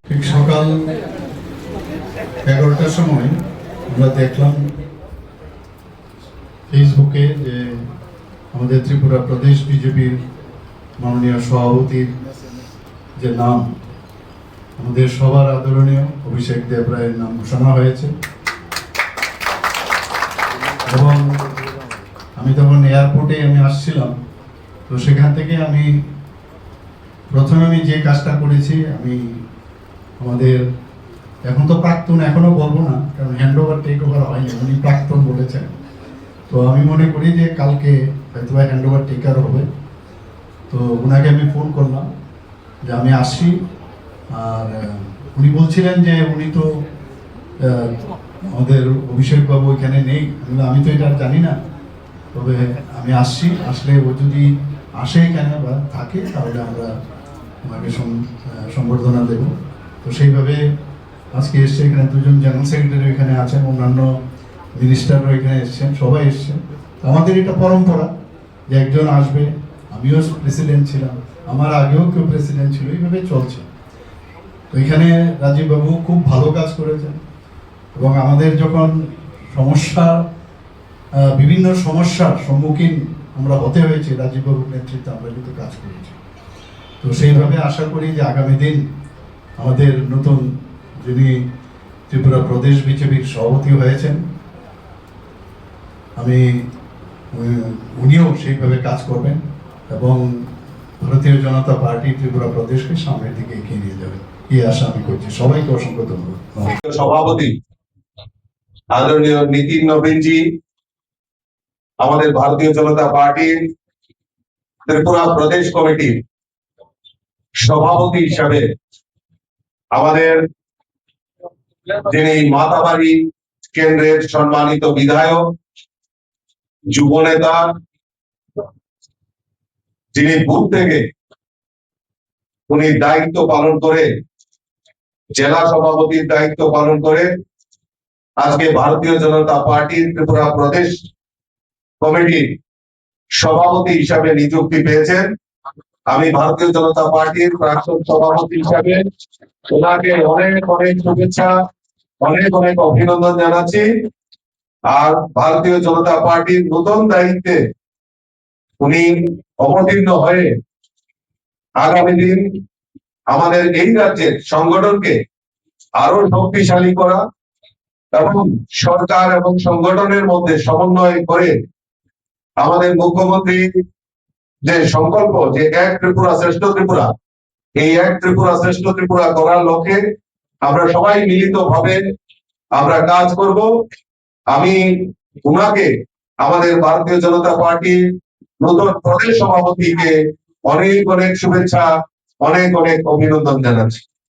ঠিক সকাল 11টার সময় আমরা দেখলাম ফেসবুকে যে আমাদের ত্রিপুরা প্রদেশ বিজেপির মাননীয় সভাপতির যে নাম, আমাদের সবার আদরণীয় অভিষেক দেব রায়ের নাম ঘোষণা হয়েছে। এবং আমি তখন এয়ারপোর্টে আসছিলাম, তো সেখান থেকে প্রথমে যে কাজটা করেছি, আমাদের এখন তো প্রাক্তন এখনো বলবো না, কারণ হ্যান্ড ওভার টেক ওভার হয়নি, উনি প্রাক্তন বলেছেন। তো আমি মনে করি যে কালকে হয়তো হ্যান্ড ওভার টেকার হবে। তো ওনাকে আমি ফোন করলাম যে আমি আসছি, আর উনি বলছিলেন যে উনি তো আমাদের অভিষেক বাবু এখানে নেই। আমি তো এটা জানি না, তবে আমি আসছি, আসলে ও যদি আসে এখানে বা থাকে তাহলে আমরা ওনাকে সম্বর্ধনা দেব। তো সেইভাবে আজকে এসছে, এখানে দুজন জেনারেল সেক্রেটারি এখানে আছেন, অন্যান্য মিনিস্টাররা এখানে এসছেন, সবাই এসছেন। আমাদের এটা পরম্পরা যে একজন আসবে। আমিও প্রেসিডেন্ট ছিলাম, আমার আগেও কেউ প্রেসিডেন্ট ছিল, এইভাবে চলছে। তো এখানে রাজীব বাবু খুব ভালো কাজ করেছেন, এবং আমাদের যখন বিভিন্ন সমস্যার সম্মুখীন আমরা হতে হয়েছে, রাজীব বাবুর নেতৃত্বে আমরা কিন্তু কাজ করেছি। তো সেইভাবে আশা করি যে আগামী দিন আমাদের নতুন যিনি ত্রিপুরা প্রদেশ বিজেপির সভাপতি হয়েছেন, উনিও সেইভাবে কাজ করবেন এবং ভারতীয় জনতা পার্টি ত্রিপুরা প্রদেশকে সামনের দিকে এগিয়ে নিয়ে যাবে, এই আশা আমি করছি। সবাইকে অসংখ্য ধন্যবাদ। সভাপতি আদরণীয় নীতিন নবীনজি, আমাদের ভারতীয় জনতা পার্টির ত্রিপুরা প্রদেশ কমিটির সভাপতি হিসাবে আমাদের যিনি মাতাবাড়ি কেন্দ্রের সম্মানিত বিধায়ক, যুব নেতা, যিনি বুথ থেকে উনি দায়িত্ব পালন করে, জেলা সভাপতির দায়িত্ব পালন করে আজকে ভারতীয় জনতা পার্টির ত্রিপুরা প্রদেশ কমিটির সভাপতি হিসাবে নিযুক্তি পেয়েছেন। আমি ভারতীয় জনতা পার্টির প্রাক্তন সভাপতি হিসাবে ওনাকে অনেক অনেক শুভেচ্ছা, অনেক অনেক অভিনন্দন জানাচ্ছি। আর ভারতীয় জনতা পার্টির নতুন দায়িত্বে উনি অবতীর্ণ হয়ে আগামী দিন আমাদের এই রাজ্যের সংগঠনকে আরো শক্তিশালী করা এবং সরকার এবং সংগঠনের মধ্যে সমন্বয় করে আমাদের মুখ্যমন্ত্রী যে সংকল্প, যে এক ত্রিপুরা শ্রেষ্ঠ ত্রিপুরা, এই এক ত্রিপুরা শ্রেষ্ঠ ত্রিপুরা করার লক্ষ্যে আমরা সবাই মিলিতভাবে আমরা কাজ করব। আমি উনাকে আমাদের ভারতীয় জনতা পার্টির নতুন প্রদেশ সভাপতিকে অনেক অনেক শুভেচ্ছা, অনেক অনেক অভিনন্দন জানাচ্ছি।